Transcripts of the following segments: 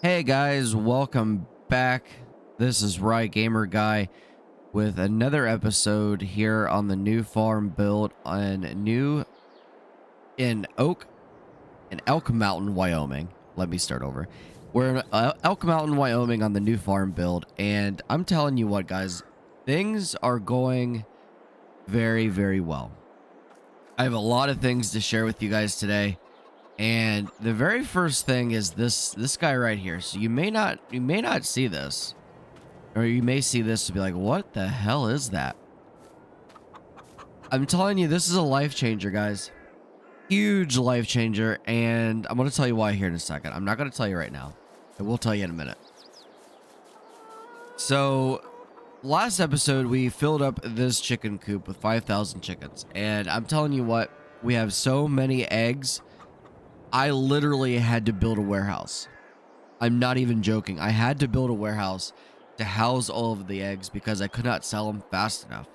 Hey guys, welcome back. This is Rye Gamer Guy with another episode here on the new farm built on new in Elk Mountain, Wyoming. Let me start over. We're in Elk Mountain, Wyoming on the new farm build, and I'm telling you what, guys, things are going very, very well. I have a lot of things to share with you guys today. And the very first thing is this guy right here. So you may not see this, or you may see this and be like, what the hell is that? I'm telling you, this is a life changer, guys. Huge life changer, and I'm going to tell you why here in a second. I'm not going to tell you right now. I will tell you in a minute. So last episode, we filled up this chicken coop with 5,000 chickens, and I'm telling you what, we have so many eggs. I literally had to build a warehouse. I'm not even joking. I had to build a warehouse to house all of the eggs because I could not sell them fast enough.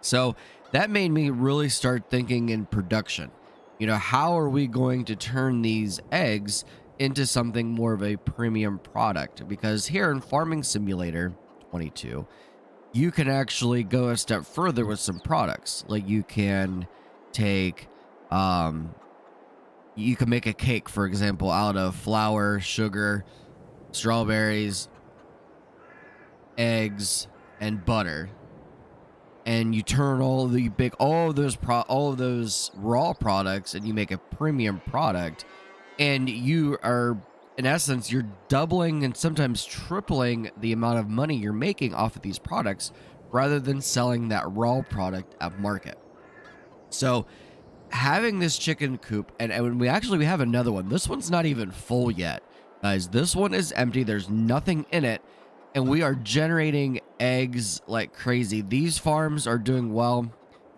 So that made me really start thinking in production. You know, how are we going to turn these eggs into something more of a premium product? Because here in Farming Simulator 22, you can actually go a step further with some products. Like you can take you can make a cake, for example, out of flour, sugar, strawberries, eggs, and butter. And you turn all of those raw products, and you make a premium product. And you are, in essence, you're doubling and sometimes tripling the amount of money you're making off of these products rather than selling that raw product at market. So having this chicken coop, and we have another one. This one's not even full yet, guys. This one is empty. There's nothing in it, and we are generating eggs like crazy. These farms are doing well.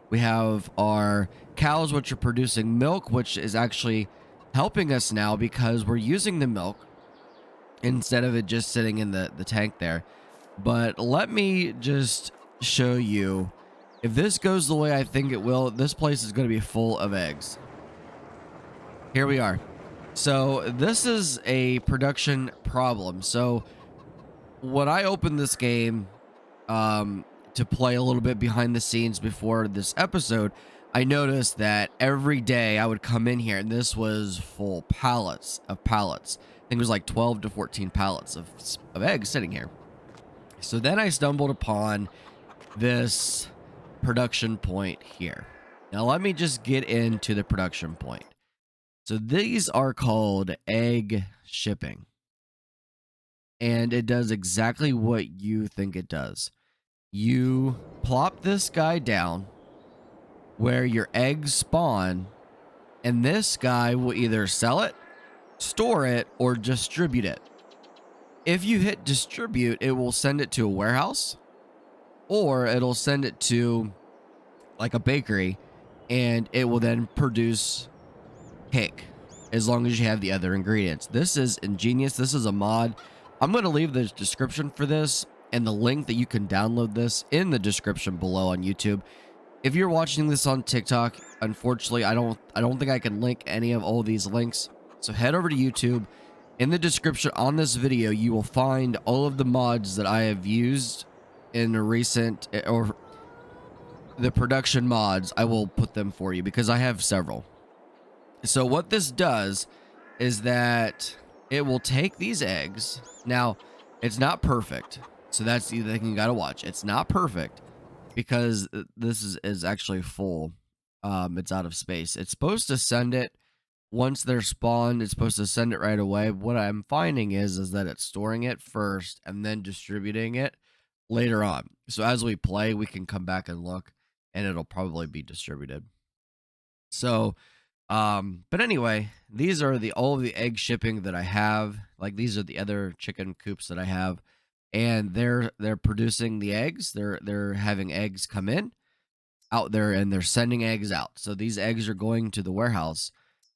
We have our cows, which are producing milk, which is actually helping us now because we're using the milk instead of it just sitting in the tank there. But let me just show you, if this goes the way I think it will, this place is going to be full of eggs. Here we are. So this is a production problem. So when I opened this game to play a little bit behind the scenes before this episode, I noticed that every day I would come in here and this was full pallets of pallets. I think it was like 12 to 14 pallets of eggs sitting here. So then I stumbled upon this production point here. Now let me just get into the production point. So these are called egg shipping. And it does exactly what you think it does. You plop this guy down where your eggs spawn, and this guy will either sell it, store it, or distribute it. If you hit distribute, it will send it to a warehouse, or it'll send it to like a bakery, and it will then produce cake as long as you have the other ingredients. This is ingenious. This is a mod. I'm going to leave the description for this and the link that you can download this in the description below on YouTube. If you're watching this on TikTok, unfortunately, I don't think I can link any of all these links. So head over to YouTube. In the description on this video, you will find all of the mods that I have used in a recent, or the production mods. I will put them for you because I have several. So what this does is that it will take these eggs. Now, it's not perfect. So that's the thing you got to watch. It's not perfect because this is actually full. It's out of space. It's supposed to send it once they're spawned. It's supposed to send it right away. What I'm finding is that it's storing it first and then distributing it later on. So as we play, we can come back and look, and it'll probably be distributed. So, but anyway, these are all of the egg shipping that I have. Like, these are the other chicken coops that I have, and they're producing the eggs. They're having eggs come in out there, and they're sending eggs out. So these eggs are going to the warehouse,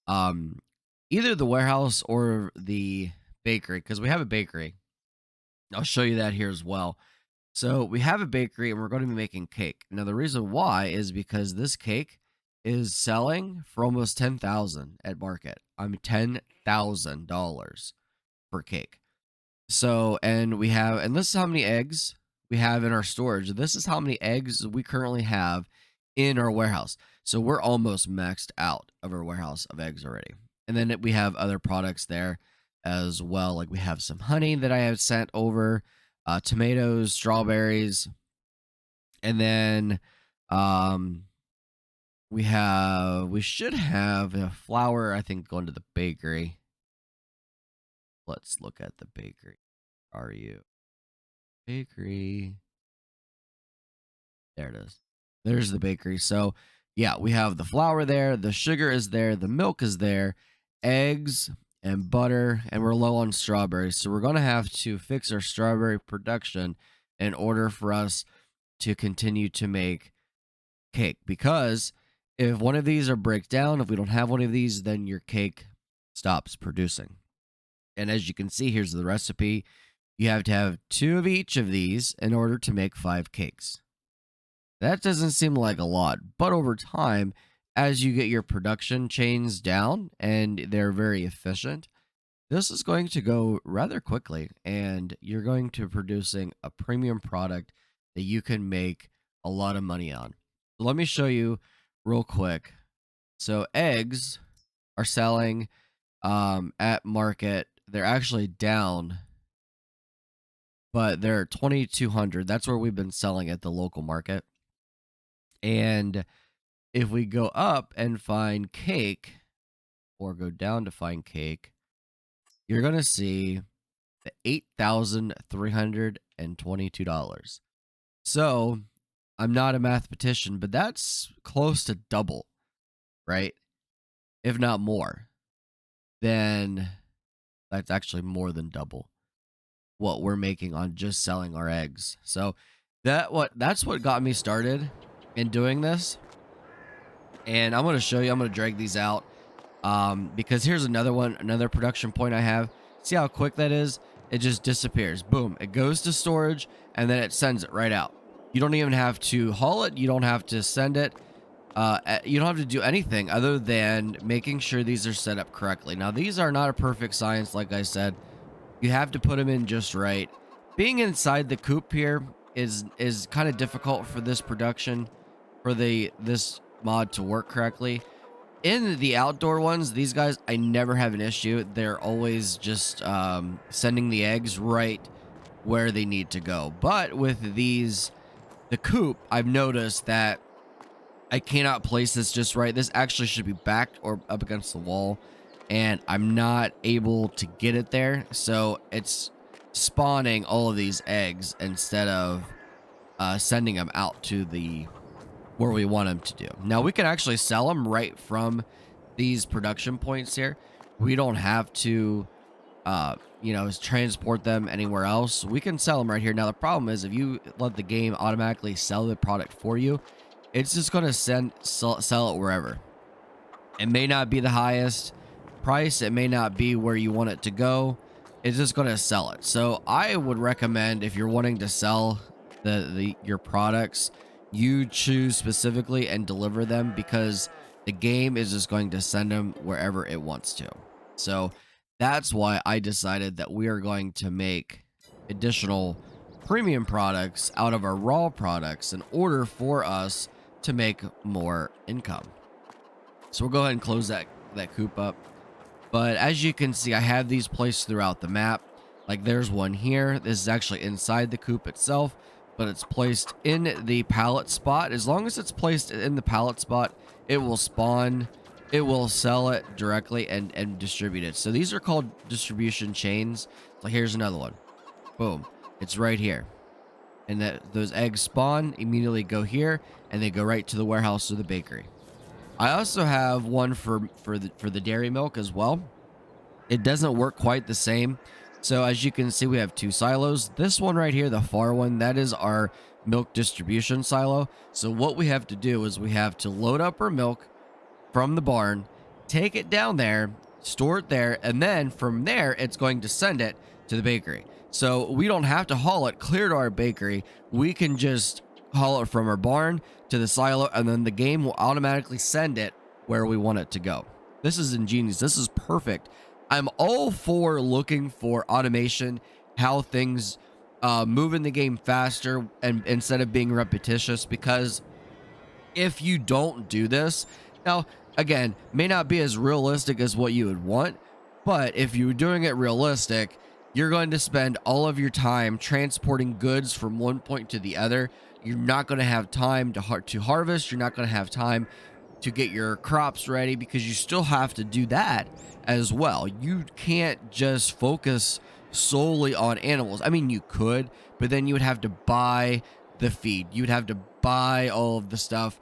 either the warehouse or the bakery, because we have a bakery. I'll show you that here as well. So we have a bakery, and we're going to be making cake. Now the reason why is because this cake is selling for almost $10,000 at market. I'm $10,000. for cake. So, and we have, and this is how many eggs we have in our storage. This is how many eggs we currently have in our warehouse. So we're almost maxed out of our warehouse of eggs already. And then we have other products there as well. Like we have some honey that I have sent over, tomatoes, strawberries, and then um we should have a flour, I think, going to the bakery. Let's look at the bakery. Are you bakery? There it is. There's the bakery. So, yeah, we have the flour there, the sugar is there, the milk is there, eggs and butter, and we're low on strawberries. So, we're going to have to fix our strawberry production in order for us to continue to make cake. Because if one of these are break down, if we don't have one of these, then your cake stops producing. And as you can see, here's the recipe. You have to have 2 of each of these in order to make 5 cakes. That doesn't seem like a lot, but over time, as you get your production chains down and they're very efficient, this is going to go rather quickly and you're going to producing a premium product that you can make a lot of money on. So let me show you real quick. So eggs are selling at market. They're actually down, but they're 2200. That's where we've been selling at the local market. And if we go up and find cake or go down to find cake, you're going to see the $8,322. So I'm not a mathematician, but that's close to double, right? If not more. Then that's actually more than double what we're making on just selling our eggs. So that's what got me started in doing this. And I'm going to show you, I'm going to drag these out because here's another production point I have. See how quick that is? It just disappears. Boom. It goes to storage and then it sends it right out. You don't even have to haul it. You don't have to send it. You don't have to do anything other than making sure these are set up correctly. Now, these are not a perfect science, like I said. You have to put them in just right. Being inside the coop here is kind of difficult for this production, for this mod to work correctly. In the outdoor ones, these guys, I never have an issue. They're always just sending the eggs right where they need to go. But with the coop, I've noticed that I cannot place this just right. This actually should be backed or up against the wall, and I'm not able to get it there. So it's spawning all of these eggs instead of sending them out to where we want them to do. Now we can actually sell them right from these production points here. We don't have to, transport them anywhere else. We can sell them right here. Now the problem is if you let the game automatically sell the product for you, it's just going to sell it wherever. It may not be the highest price. It may not be where you want it to go. It's just going to sell it. So I would recommend, if you're wanting to sell your products, you choose specifically and deliver them, because the game is just going to send them wherever it wants to. So that's why I decided that we are going to make additional premium products out of our raw products in order for us to make more income. So we'll go ahead and close that coop up. But as you can see, I have these placed throughout the map. Like there's one here. This is actually inside the coop itself, but it's placed in the pallet spot. As long as it's placed in the pallet spot, it will spawn, it will sell it directly and distribute it. So these are called distribution chains. So here's another one. Boom. It's right here. And those eggs spawn, immediately go here, and they go right to the warehouse or the bakery. I also have one for the dairy milk as well. It doesn't work quite the same. So as you can see, we have 2 silos. This one right here, the far one, that is our milk distribution silo. So what we have to do is we have to load up our milk from the barn, take it down there, store it there, and then from there, it's going to send it to the bakery. So we don't have to haul it clear to our bakery. We can just haul it from our barn to the silo, and then the game will automatically send it where we want it to go. This is ingenious. This is perfect I'm all for looking for automation, how things move in the game faster and instead of being repetitious, because if you don't do this, now again, may not be as realistic as what you would want, but if you're doing it realistic, you're going to spend all of your time transporting goods from one point to the other. You're not going to have time to harvest. You're not going to have time to get your crops ready because you still have to do that as well. You can't just focus solely on animals. I mean, you could, but then you would have to buy the feed. You would have to buy all of the stuff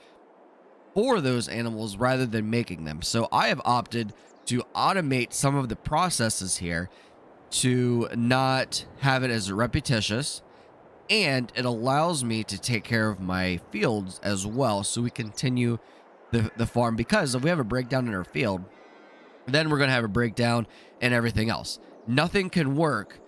for those animals rather than making them. So I have opted to automate some of the processes here to not have it as repetitious, and it allows me to take care of my fields as well so we continue the farm, because if we have a breakdown in our field, then we're going to have a breakdown in everything else. Nothing can work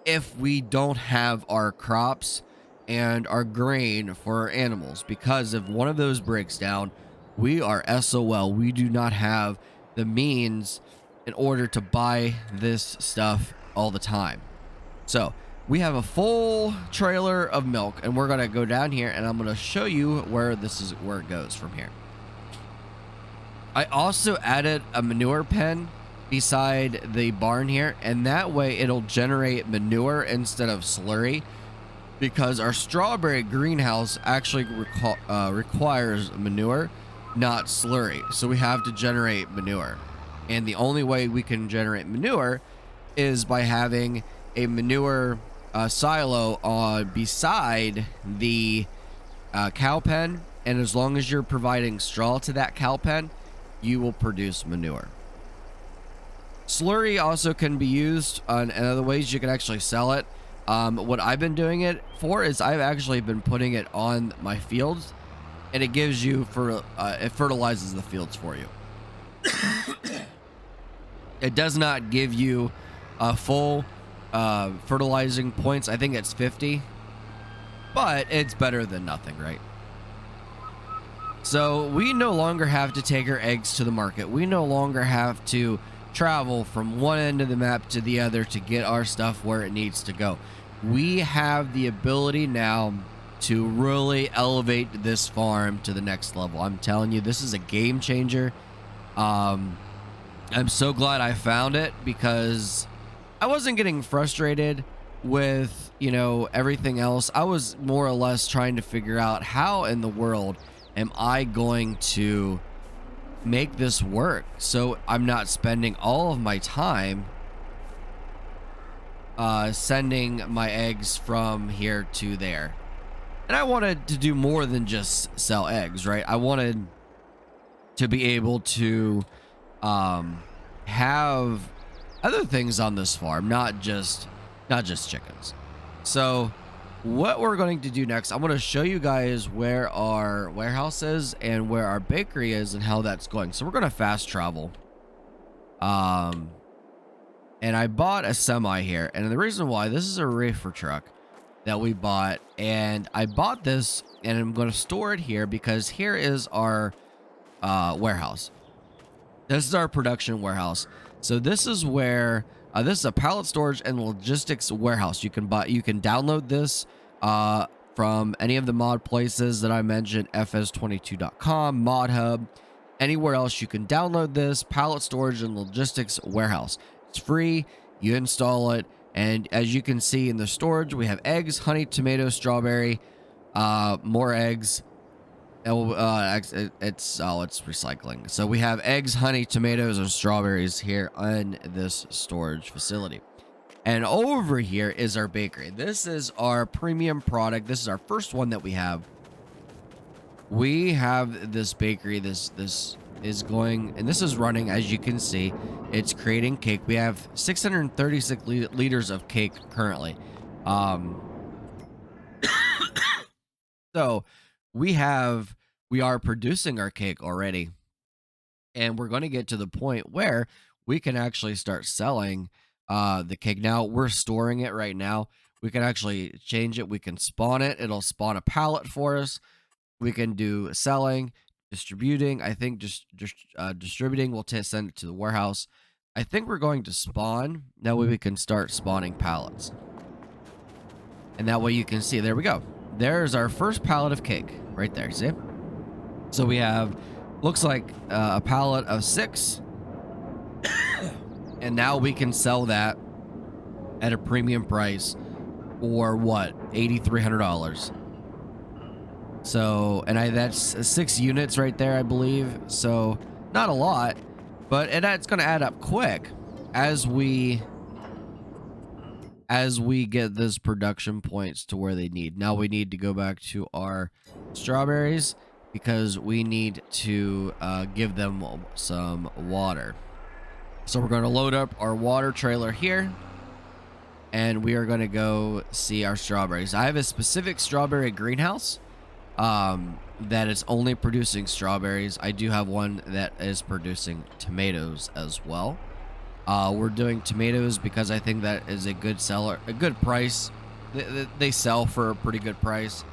if we don't have our crops and our grain for our animals, because if one of those breaks down, we are SOL. We do not have the means in order to buy this stuff all the time. So we have a full trailer of milk, and we're going to go down here and I'm going to show you where it goes from here. I also added a manure pen beside the barn here, and that way it'll generate manure instead of slurry, because our strawberry greenhouse actually requires manure, not slurry. So we have to generate manure. And the only way we can generate manure is by having a manure silo beside the cow pen. And as long as you're providing straw to that cow pen, you will produce manure. Slurry also can be used in other ways. You can actually sell it. What I've been doing it for is I've actually been putting it on my fields, and it gives you it fertilizes the fields for you. It does not give you a full fertilizing points. I think it's 50, but it's better than nothing, right? So we no longer have to take our eggs to the market. We no longer have to travel from one end of the map to the other to get our stuff where it needs to go. We have the ability now to really elevate this farm to the next level. I'm telling you, this is a game changer. I'm so glad I found it, because I wasn't getting frustrated with, everything else. I was more or less trying to figure out how in the world am I going to make this work so I'm not spending all of my time sending my eggs from here to there. And I wanted to do more than just sell eggs, right? I wanted to be able to have other things on this farm, not just chickens. So what we're going to do next, I'm going to show you guys where our warehouse is and where our bakery is and how that's going. So we're going to fast travel. And I bought a semi here, and the reason why, this is a reefer truck that we bought, and I bought this and I'm going to store it here because here is our warehouse. This is our production warehouse. So this is where this is a pallet storage and logistics warehouse. You can download this from any of the mod places that I mentioned, fs22.com, mod hub, anywhere else. You can download this pallet storage and logistics warehouse. It's free. You install it, and as you can see in the storage, we have eggs, honey, tomato, strawberry, more eggs. It's recycling. So we have eggs, honey, tomatoes, and strawberries here in this storage facility. And over here is our bakery. This is our premium product. This is our first one that we have. We have this bakery. This is going, and this is running, as you can see. It's creating cake. We have 636 liters of cake currently. So we are producing our cake already, and we're going to get to the point where we can actually start selling the cake. Now we're storing it right now. We can actually change it. We can spawn it. It'll spawn a pallet for us. We can do selling, distributing. I think just distributing, we'll send it to the warehouse. I think we're going to spawn. That way we can start spawning pallets. And that way you can see, there we go. There's our first pallet of cake right there, see? So we have, looks like a pallet of 6. And now we can sell that at a premium price for what? $8,300. So, and that's 6 units right there, I believe. So not a lot, but it's going to add up quick as we get those production points to where they need. Now we need to go back to our strawberries because we need to give them some water. So we're going to load up our water trailer here, and we are going to go see our strawberries. I have a specific strawberry greenhouse that is only producing strawberries. I do have one that is producing tomatoes as well. We're doing tomatoes because I think that is a good seller, a good price. They sell for a pretty good price.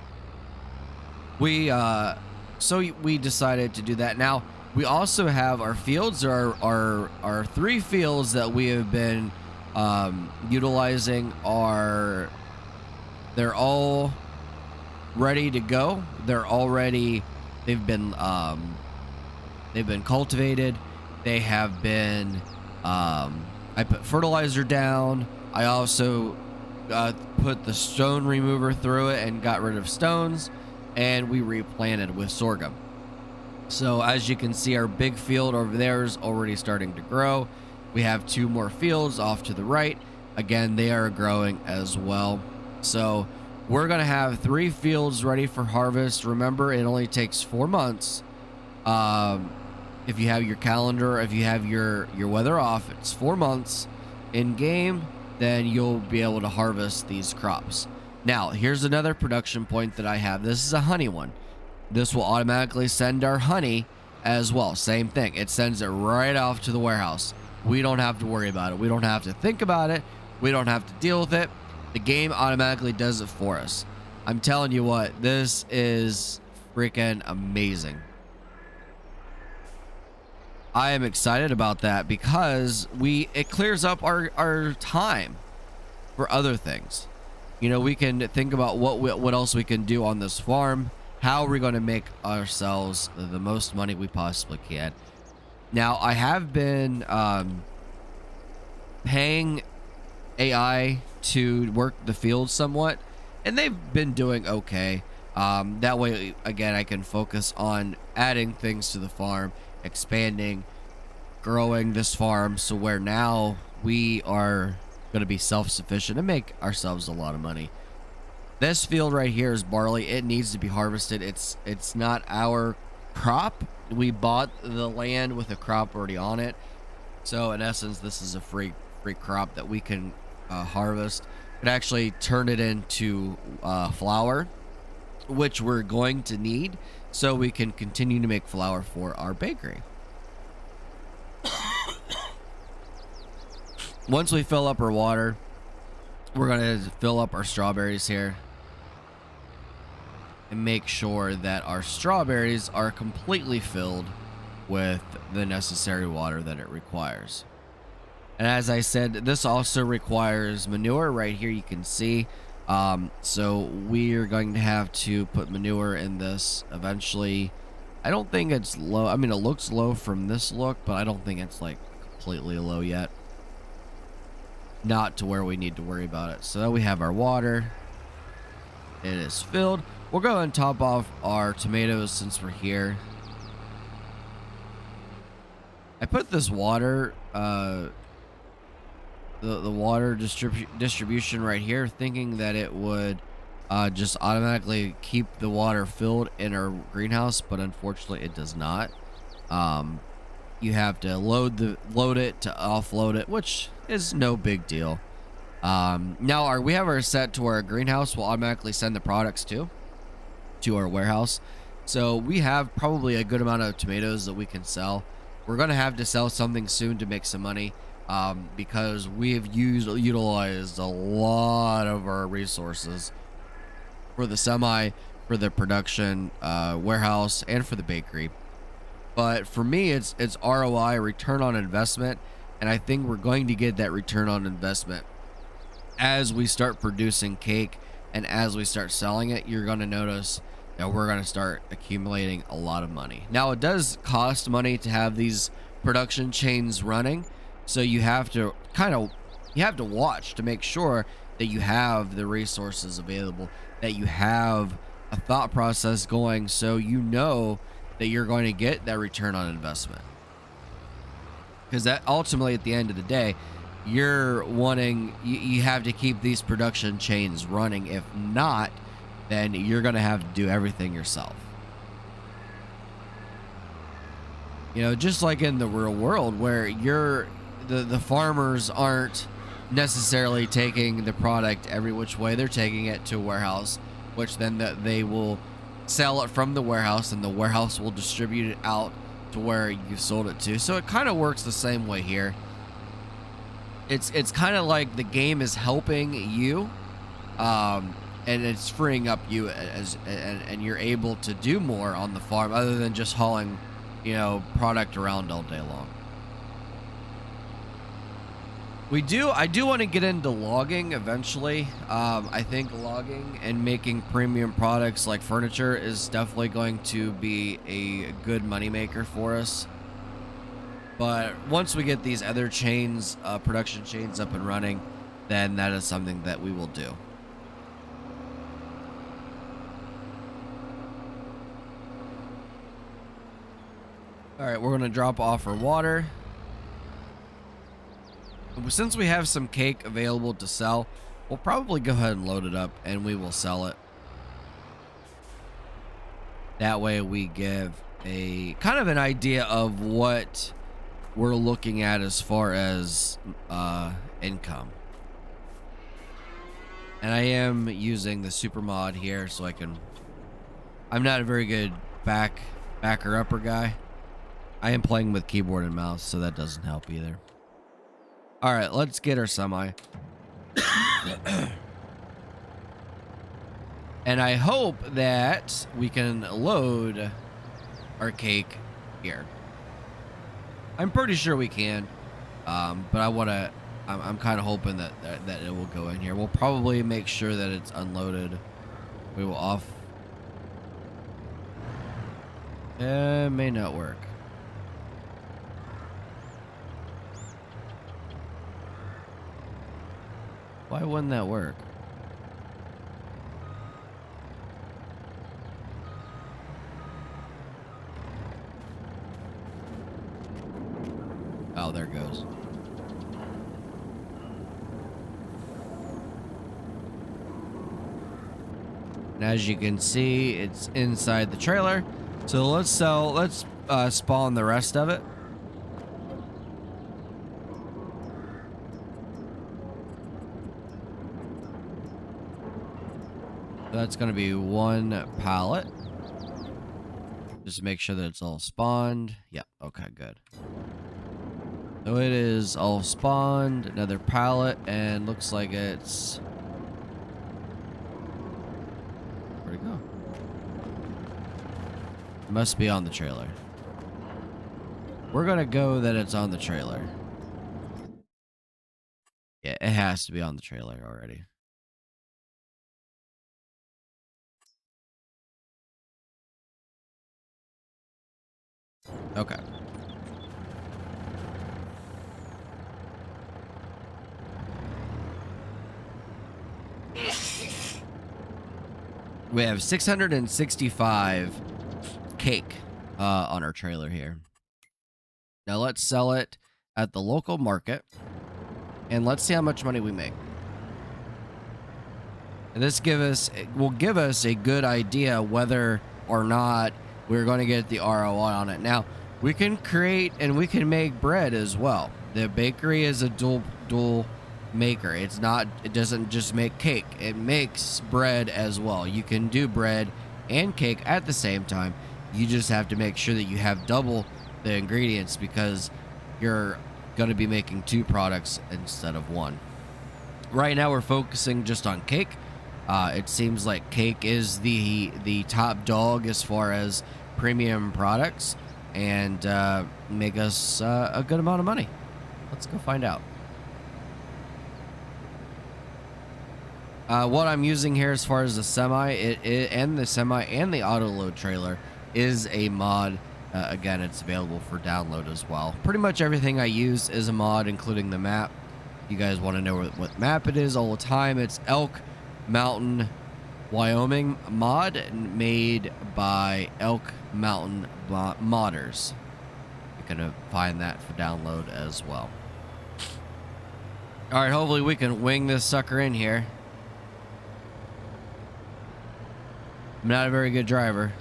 So we decided to do that. Now we also have our fields, our 3 fields that we have been utilizing they're all ready to go. They've been cultivated. They have been I put fertilizer down. I also put the stone remover through it and got rid of stones, and we replanted with sorghum. So as you can see, our big field over there is already starting to grow. We have 2 more fields off to the right. Again, they are growing as well. So we're going to have 3 fields ready for harvest. Remember, it only takes 4 months. If you have your calendar, if you have your weather off, it's 4 months in game, then you'll be able to harvest these crops. Now, here's another production point that I have. This is a honey one. This will automatically send our honey as well. Same thing. It sends it right off to the warehouse. We don't have to worry about it. We don't have to think about it. We don't have to deal with it. The game automatically does it for us. I'm telling you what, this is freaking amazing. I am excited about that because it clears up our time for other things. You know, we can think about what else we can do on this farm. How are we going to make ourselves the most money we possibly can? Now, I have been paying AI to work the field somewhat, and they've been doing okay. That way, again, I can focus on adding things to the farm, expanding, growing this farm, so where now we are going to be self-sufficient and make ourselves a lot of money. This field right here is barley. It needs to be harvested. It's not our crop. We bought the land with a crop already on it, so in essence, this is a free crop that we can harvest. Could actually turn it into flour, which we're going to need so we can continue to make flour for our bakery. Once we fill up our water, we're going to fill up our strawberries here and make sure that our strawberries are completely filled with the necessary water that it requires. And as I said, this also requires manure. Right here you can see. So we are going to have to put manure in this eventually. I don't think it's low. I mean, it looks low from this look, but I don't think it's like completely low yet. Not to where we need to worry about it. So we have our water. It is filled. We'll go and top off our tomatoes since we're here. I put this water, the water distribution right here, thinking that it would just automatically keep the water filled in our greenhouse, but unfortunately it does not. You have to load it to offload it, which is no big deal. Now we have our set to our greenhouse will automatically send the products to our warehouse. So we have probably a good amount of tomatoes that we can sell. We're going to have to sell something soon to make some money, because we've utilized a lot of our resources for the for the production warehouse, and for the bakery. But for me, it's ROI, return on investment, And I think we're going to get that return on investment as we start producing cake, and as we start selling it. You're going to notice that we're going to start accumulating a lot of money. Now, it does cost money to have these production chains running, so you have to watch to make sure that you have the resources available, that you have a thought process going, so you know that you're going to get that return on investment. Because that ultimately, at the end of the day, you're wanting, you have to keep these production chains running. If not, then you're going to have to do everything yourself. You know, just like in the real world, where the farmers aren't necessarily taking the product every which way. They're taking it to a warehouse, which then they will sell it from the warehouse, and the warehouse will distribute it out to where you sold it to. So it kind of works the same way here. It's kind of like the game is helping you, and it's freeing up you and you're able to do more on the farm other than just hauling, you know, product around all day long. I do want to get into logging eventually. I think logging and making premium products like furniture is definitely going to be a good moneymaker for us. But once we get these other chains, production chains up and running, then that is something that we will do. All right, we're going to drop off our water. Since we have some cake available to sell, we'll probably go ahead and load it up and we will sell it. That way we give a kind of an idea of what we're looking at as far as income. And I am using the super mod here so I'm not a very good backer upper guy. I am playing with keyboard and mouse, so that doesn't help either. All right, let's get our semi. And I hope that we can load our cake here. I'm pretty sure we can, but I'm kind of hoping that it will go in here. We'll probably make sure that it's unloaded. We will off. It may not work. Why wouldn't that work? Oh, there it goes. And as you can see, it's inside the trailer. So let's spawn the rest of it. That's going to be one pallet. Just make sure that it's all spawned. Yep. Okay, good. So it is all spawned. Another pallet, and looks like it's... Where'd it go? It must be on the trailer. We're going to go that it's on the trailer. Yeah, it has to be on the trailer already. Okay. We have 665 cake on our trailer here. Now let's sell it at the local market, and let's see how much money we make. And this will give us a good idea whether or not we're going to get the ROI on it. Now, we can create and we can make bread as well. The bakery is a dual maker. It doesn't just make cake. It makes bread as well. You can do bread and cake at the same time. You just have to make sure that you have double the ingredients, because you're going to be making two products instead of one. Right now we're focusing just on cake. It seems like cake is the top dog as far as premium products, and make us a good amount of money. Let's go find out. What I'm using here as far as the semi, and the semi and the auto load trailer is a mod. Again, it's available for download as well. Pretty much everything I use is a mod, including the map. You guys want to know what map it is all the time? It's Elk Mountain, Wyoming mod made by Elk Mountain modders. You're gonna find that for download as well. All right, hopefully we can wing this sucker in here. I'm not a very good driver.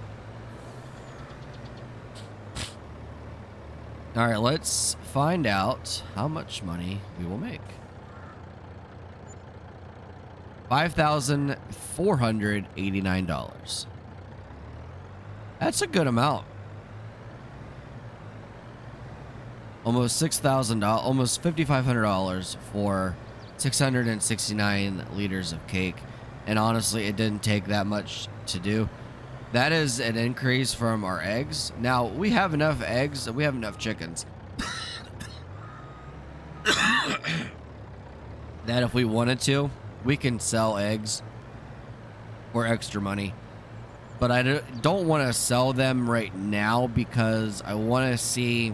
All right, let's find out how much money we will make. $5,489. That's a good amount. Almost $6,000, almost $5,500 for 669 liters of cake. And honestly, it didn't take that much to do. That is an increase from our eggs. Now, we have enough eggs, we have enough chickens. That if we wanted to, we can sell eggs for extra money. But I don't want to sell them right now because I want to see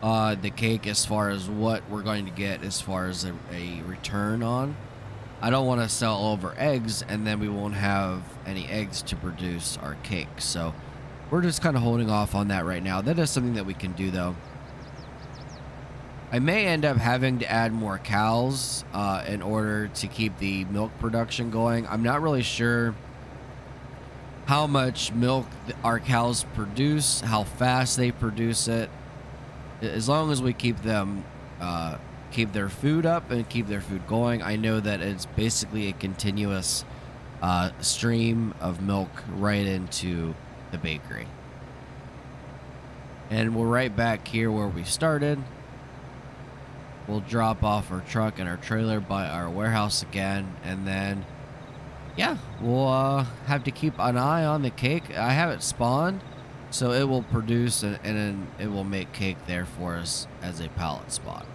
the cake as far as what we're going to get as far as a return on. I don't want to sell all of our eggs and then we won't have any eggs to produce our cake. So we're just kind of holding off on that right now. That is something that we can do though. I may end up having to add more cows in order to keep the milk production going. I'm not really sure how much milk our cows produce, how fast they produce it. As long as we keep them keep their food up and keep their food going. I know that it's basically a continuous stream of milk right into the bakery. And we're right back here where we started. We'll drop off our truck and our trailer by our warehouse again, and then yeah, we'll have to keep an eye on the cake. I have it spawned, so it will produce and then it will make cake there for us as a pallet spot.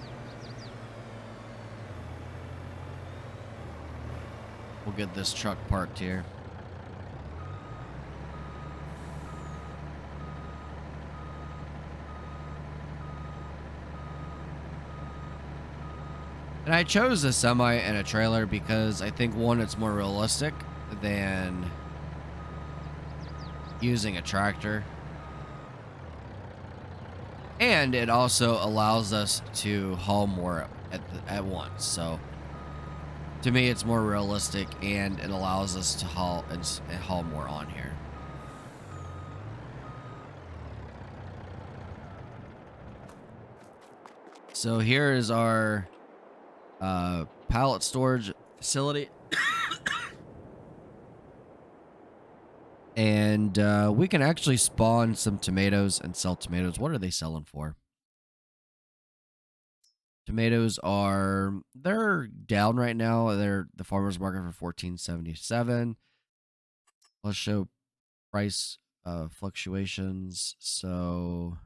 We'll get this truck parked here. And I chose a semi and a trailer because I think, one, it's more realistic than using a tractor. And it also allows us to haul more at once. So to me, it's more realistic and it allows us to haul more on here. So here is our pallet storage facility. And we can actually spawn some tomatoes and sell tomatoes. What are they selling for? Tomatoes they're down right now. They're the farmer's market for $14.77. Let's show price fluctuations. So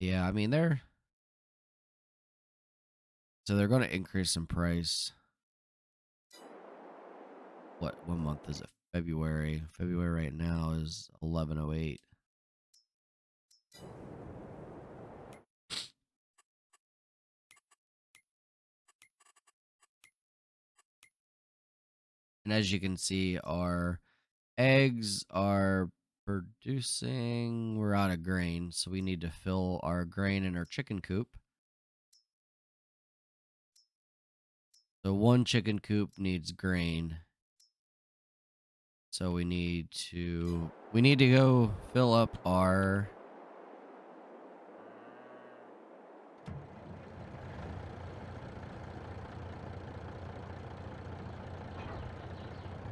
yeah, I mean they're going to increase in price. What month is it? February. February right now is 11/08. And as you can see, our eggs are producing. We're out of grain, so we need to fill our grain in our chicken coop. So one chicken coop needs grain. So we need to go fill up our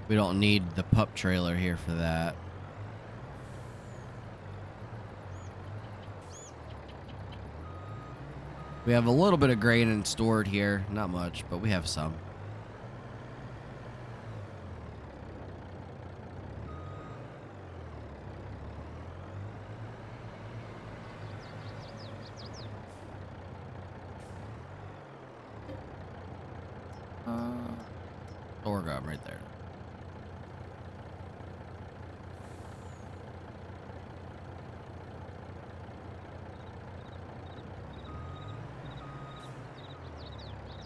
we don't need the pup trailer here for that. We have a little bit of grain and stored here. Not much, but we have some. Sorghum right there.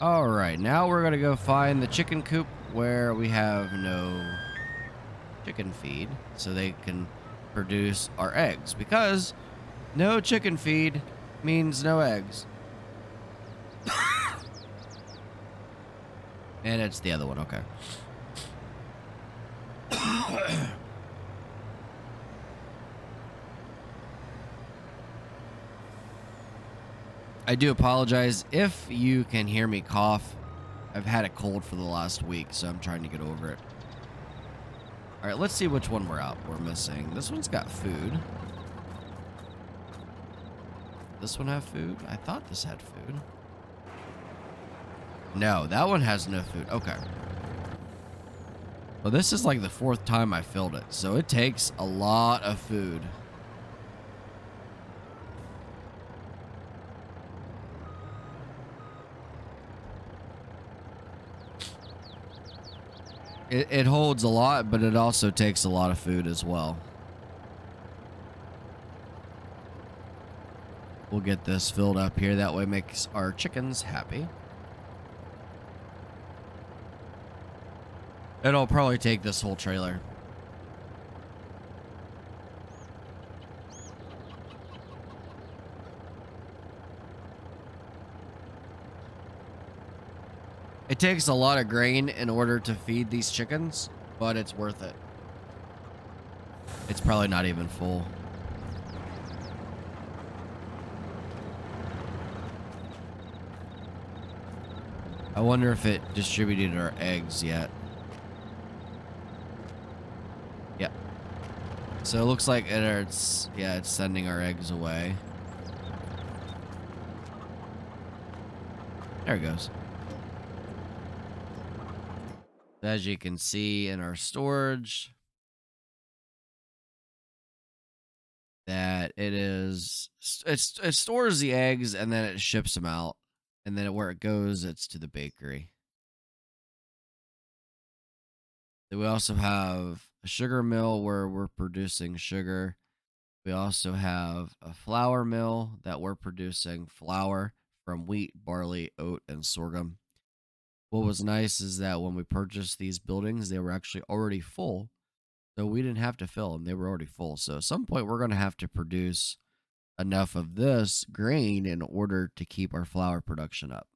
All right, now we're gonna go find the chicken coop where we have no chicken feed, so they can produce our eggs. Because no chicken feed means no eggs. And it's the other one, okay. I do apologize if you can hear me cough. I've had a cold for the last week, so I'm trying to get over it. All right, let's see which one we're missing. This one's got food. This one have food? I thought this had food. No, that one has no food. Okay. Well, this is like the 4th time I filled it, so it takes a lot of food. It holds a lot, but it also takes a lot of food as well. We'll get this filled up here. That way makes our chickens happy. It'll probably take this whole trailer. It takes a lot of grain in order to feed these chickens, but it's worth it. It's probably not even full. I wonder if it distributed our eggs yet. Yep. So it looks like it's sending our eggs away. There it goes. As you can see in our storage, that it stores the eggs and then it ships them out, and then where it goes, it's to the bakery. Then we also have a sugar mill where we're producing sugar. We also have a flour mill that we're producing flour from wheat, barley, oat, and sorghum. What was nice is that when we purchased these buildings, they were actually already full. So we didn't have to fill them. They were already full. So at some point, we're going to have to produce enough of this grain in order to keep our flour production up.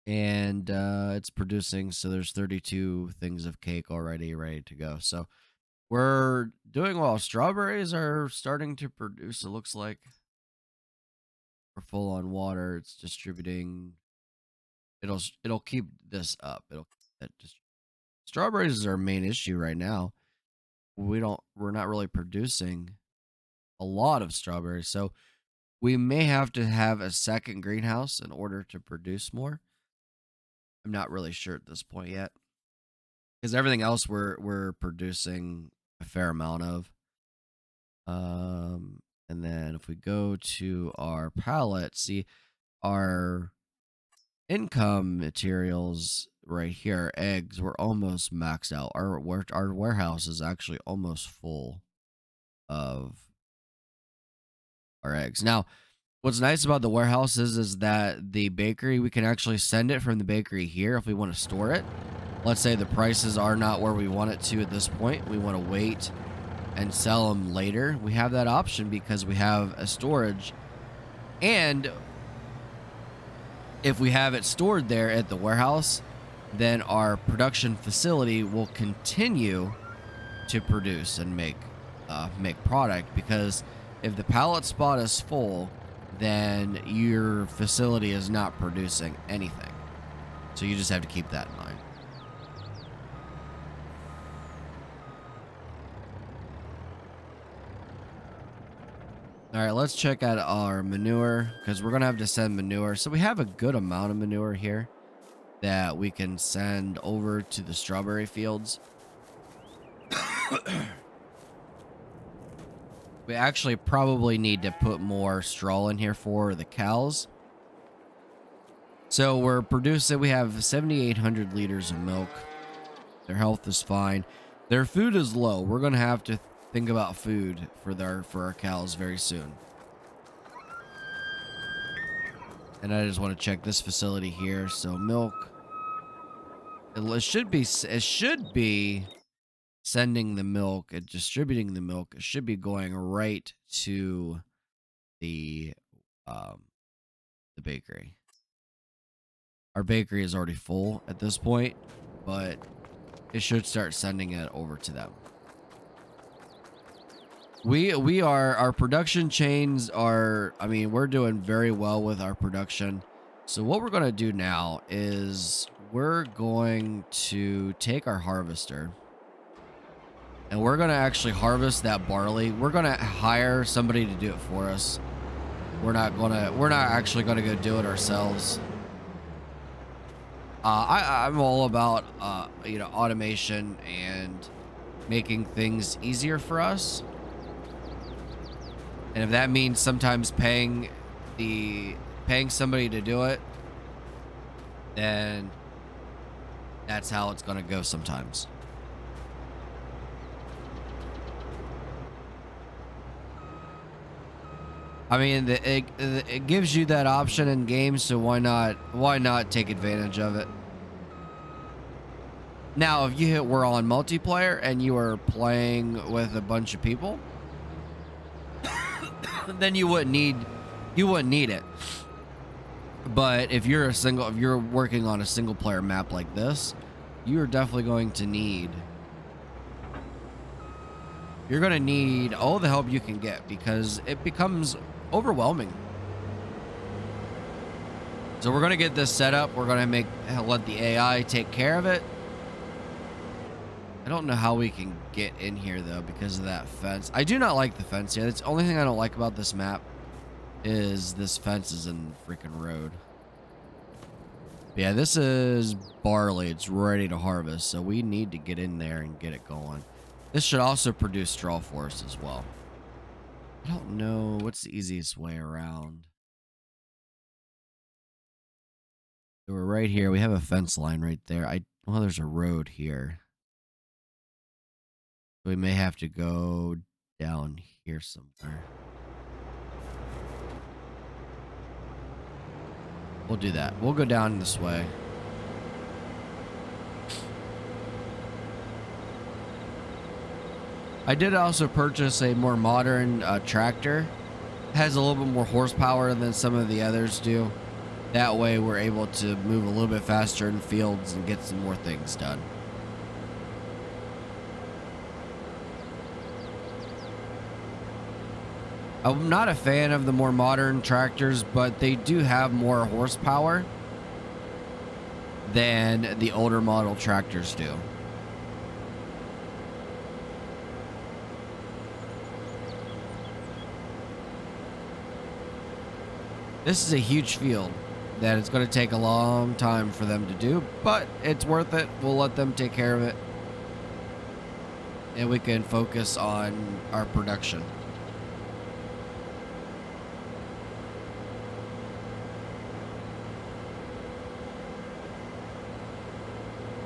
And it's producing, so there's 32 things of cake already ready to go. So we're doing well. Strawberries are starting to produce, it looks like. We're full on water. It's distributing. It'll keep this up. Strawberries is our main issue right now. We're not really producing a lot of strawberries, so we may have to have a second greenhouse in order to produce more. I'm not really sure at this point yet, because everything else we're producing a fair amount of. And then if we go to our pallet, see our income materials right here, eggs, we're almost maxed out. Our warehouse is actually almost full of our eggs. Now, what's nice about the warehouse is that the bakery, we can actually send it from the bakery here if we want to store it. Let's say the prices are not where we want it to at this point. We want to wait and sell them later. We have that option because we have a storage. And if we have it stored there at the warehouse, then our production facility will continue to produce and make product, because if the pallet spot is full, then your facility is not producing anything. So you just have to keep that in mind. All right, let's check out our manure, because we're going to have to send manure. So we have a good amount of manure here that we can send over to the strawberry fields. We actually probably need to put more straw in here for the cows. So we're producing, we have 7,800 liters of milk. Their health is fine. Their food is low. We're going to have to think about food for our cows very soon. And I just want to check this facility here. So milk, it should be sending the milk and distributing the milk. It should be going right to the um the bakery. Our bakery is already full at this point, but it should start sending it over to them. Our production chains are, I mean, we're doing very well with our production. So what we're going to do now is we're going to take our harvester and we're going to actually harvest that barley. We're going to hire somebody to do it for us. We're not actually going to go do it ourselves. I'm all about, automation and making things easier for us. And if that means sometimes paying somebody to do it, then that's how it's going to go sometimes. I mean, it gives you that option in games, so why not take advantage of it? Now, if we're on multiplayer and you are playing with a bunch of people, then you wouldn't need it. But if you're working on a single player map like this, you're definitely going to need all the help you can get because it becomes overwhelming. So we're going to get this set up. We're going to let the AI take care of it. I don't know how we can get in here though because of that fence. I do not like the fence here. That's the only thing I don't like about this map is this fence is in the freaking road. But yeah, this is barley. It's ready to harvest, so we need to get in there and get it going. This should also produce straw for us as well. I don't know what's the easiest way around. So we're right here. We have a fence line right there. Well, there's a road here. We may have to go down here somewhere. We'll do that. We'll go down this way. I did also purchase a more modern tractor. It has a little bit more horsepower than some of the others do. That way we're able to move a little bit faster in fields and get some more things done. I'm not a fan of the more modern tractors, but they do have more horsepower than the older model tractors do. This is a huge field that it's going to take a long time for them to do, but it's worth it. We'll let them take care of it. And we can focus on our production.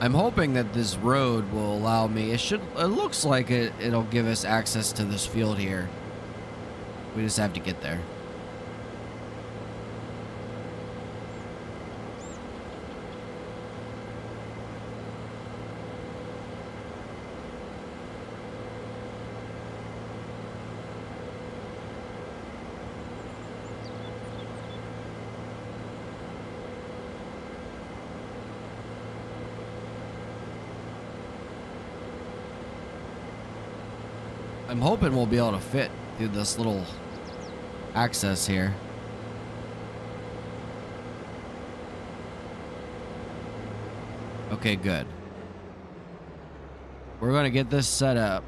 I'm hoping that this road will allow me. It looks like it'll give us access to this field here. We just have to get there. I'm hoping we'll be able to fit through this little access here. Okay, good. We're going to get this set up.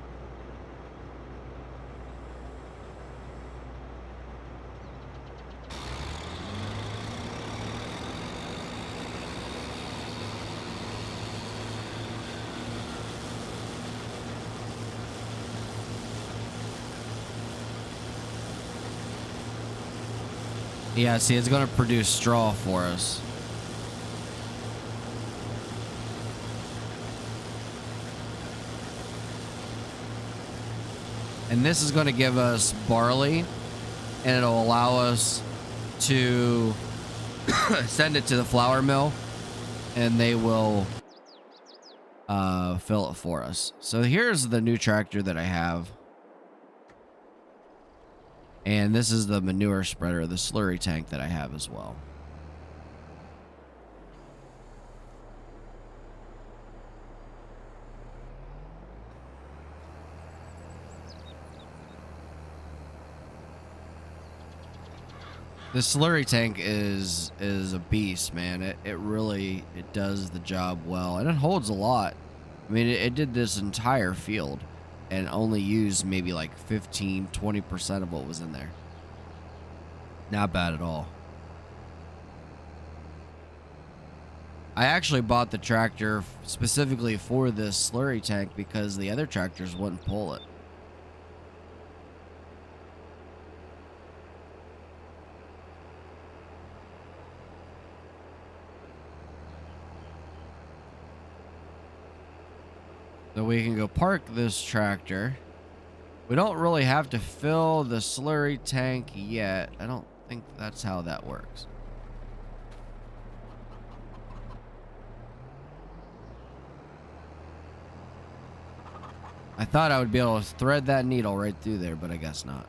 Yeah, see, it's going to produce straw for us. And this is going to give us barley, and it'll allow us to send it to the flour mill, and they will fill it for us. So here's the new tractor that I have. And this is the manure spreader, the slurry tank that I have as well. The slurry tank is a beast, man. It really does the job well, and it holds a lot. I mean, it did this entire field and only used maybe like 15-20% of what was in there. Not bad at all. I actually bought the tractor specifically for this slurry tank because the other tractors wouldn't pull it. So we can go park this tractor. We don't really have to fill the slurry tank yet. I don't think that's how that works. I thought I would be able to thread that needle right through there, but I guess not.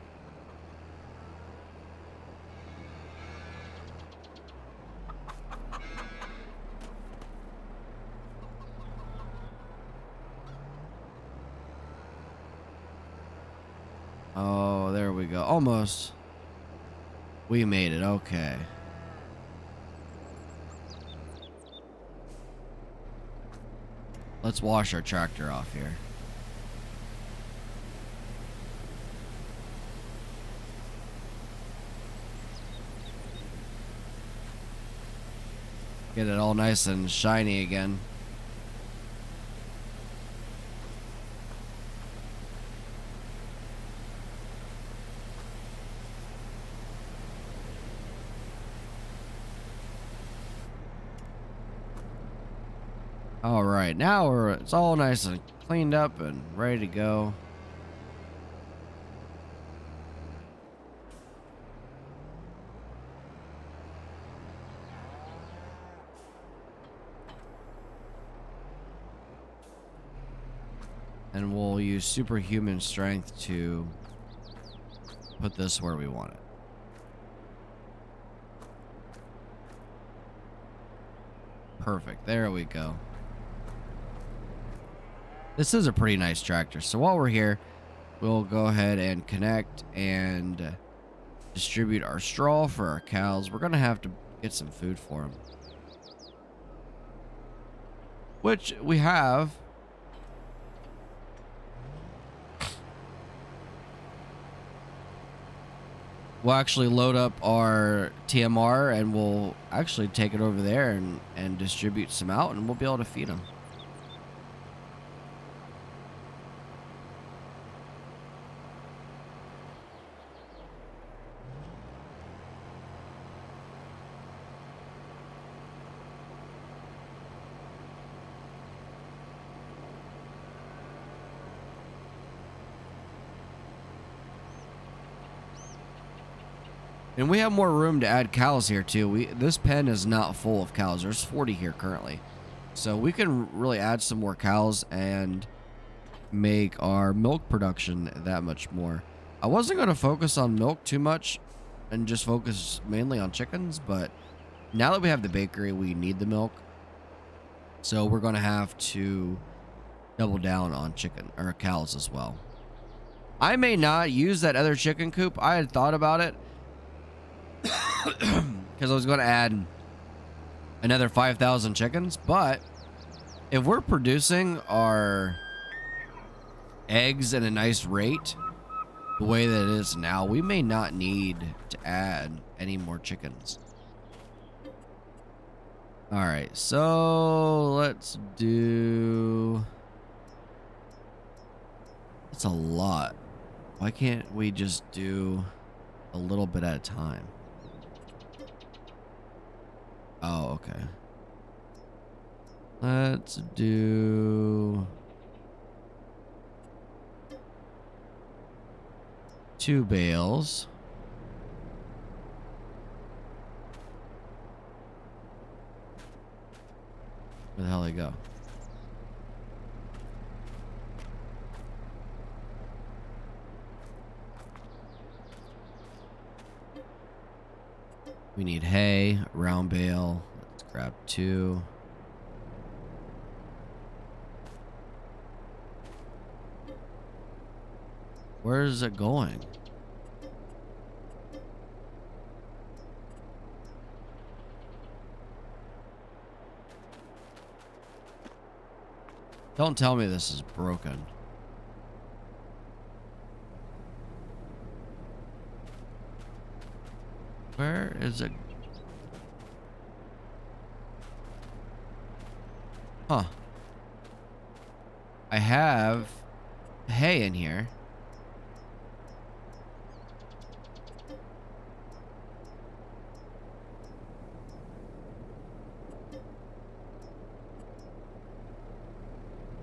Oh, there we go. Almost. We made it. Okay. Let's wash our tractor off here. Get it all nice and shiny again. All right, now it's all nice and cleaned up and ready to go. And we'll use superhuman strength to put this where we want it. Perfect. There we go. This is a pretty nice tractor. So while we're here, we'll go ahead and connect and distribute our straw for our cows. We're going to have to get some food for them, which we have. We'll actually load up our TMR and we'll actually take it over there and distribute some out, and we'll be able to feed them. And we have more room to add cows here too. This pen is not full of cows. There's 40 here currently. So we can really add some more cows and make our milk production that much more. I wasn't going to focus on milk too much and just focus mainly on chickens, but now that we have the bakery, we need the milk. So we're going to have to double down on chicken or cows as well. I may not use that other chicken coop. I had thought about it, because I was going to add another 5,000 chickens, but if we're producing our eggs at a nice rate, the way that it is now, we may not need to add any more chickens. All right, so let's do... That's a lot. Why can't we just do a little bit at a time? Oh, okay. Let's do... 2 bales. Where the hell did they go? We need hay, round bale. Let's grab 2. Where is it going? Don't tell me this is broken. Where is it? Huh. I have hay in here.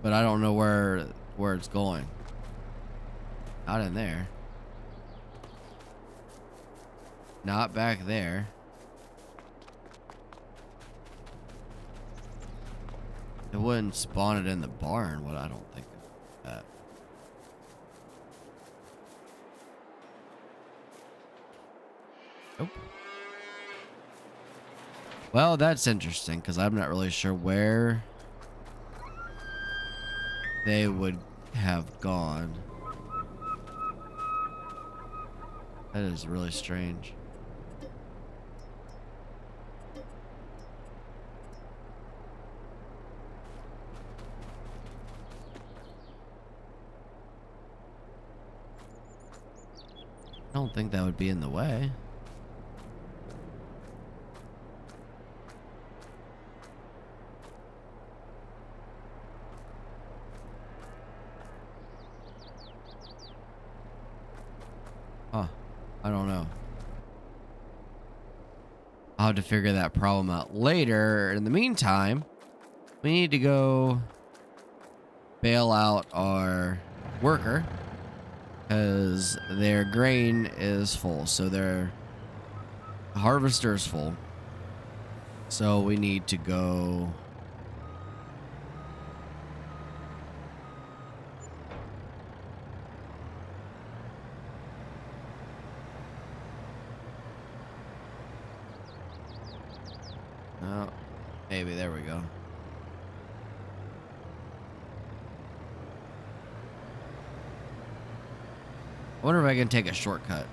But I don't know where it's going. Not in there. Not back there. It wouldn't spawn it in the barn. What I don't think of that. Nope. Well, that's interesting because I'm not really sure where they would have gone. That is really strange. I don't think that would be in the way. Huh. I don't know. I'll have to figure that problem out later. In the meantime, we need to go bail out our worker because their grain is full. So their harvester is full. So we need to go. Oh, maybe there we go. I wonder if I can take a shortcut.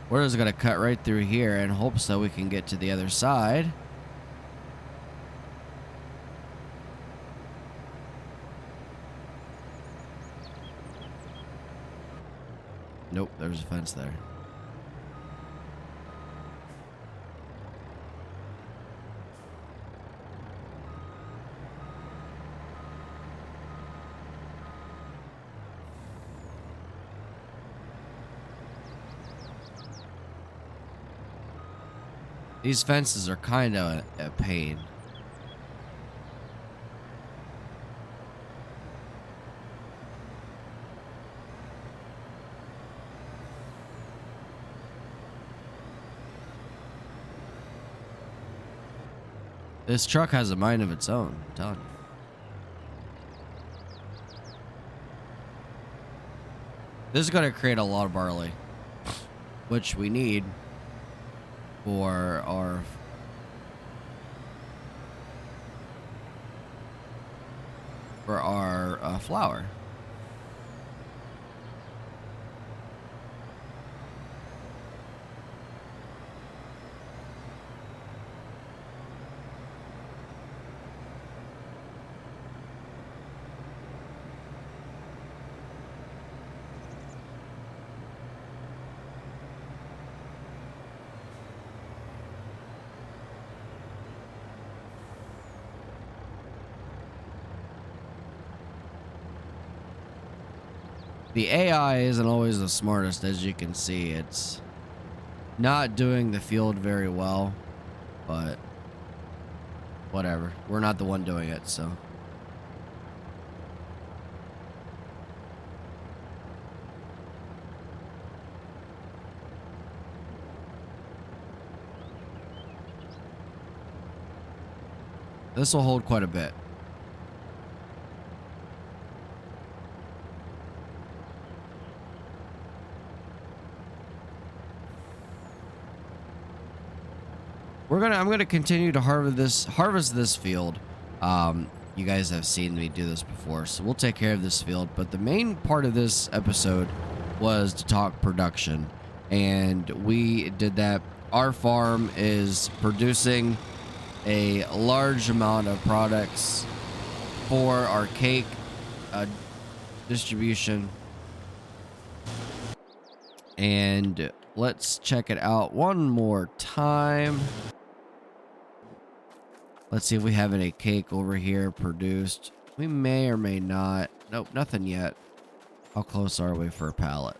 We're just gonna cut right through here and hope so we can get to the other side. Nope, there's a fence there. These fences are kind of a pain. This truck has a mind of its own, I'm telling you. This is going to create a lot of barley, which we need for our flour. The AI isn't always the smartest, as you can see. It's not doing the field very well, but whatever. We're not the one doing it, so. This will hold quite a bit. I'm gonna continue to harvest this field. You guys have seen me do this before, so we'll take care of this field. But the main part of this episode was to talk production, and we did that. Our farm is producing a large amount of products for our cake distribution, and let's check it out one more time. Let's see if we have any cake over here produced. We may or may not. Nope, nothing yet. How close are we for a pallet?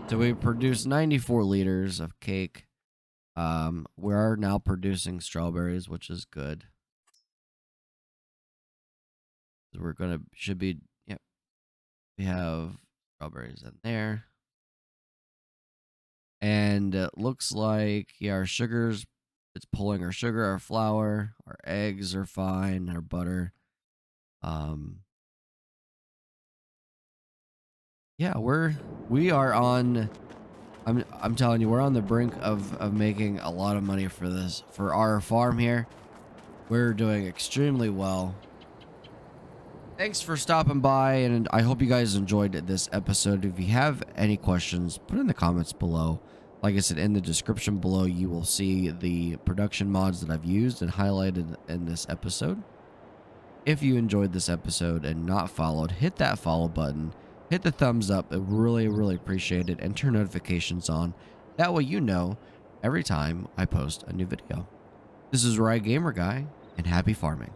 So we produced 94 liters of cake. We are now producing strawberries, which is good. Should be, yep. We have strawberries in there. And it looks like, yeah, our sugars, it's pulling our sugar, our flour, our eggs are fine, our butter. Yeah, we are on, I'm telling you, we're on the brink of making a lot of money for our farm here. We're doing extremely well. Thanks for stopping by, and I hope you guys enjoyed this episode. If you have any questions, put in the comments below. Like I said, in the description below, you will see the production mods that I've used and highlighted in this episode. If you enjoyed this episode and not followed, hit that follow button. Hit the thumbs up. I really appreciate it. And turn notifications on. That way you know every time I post a new video. This is Rye Gamer Guy, and happy farming.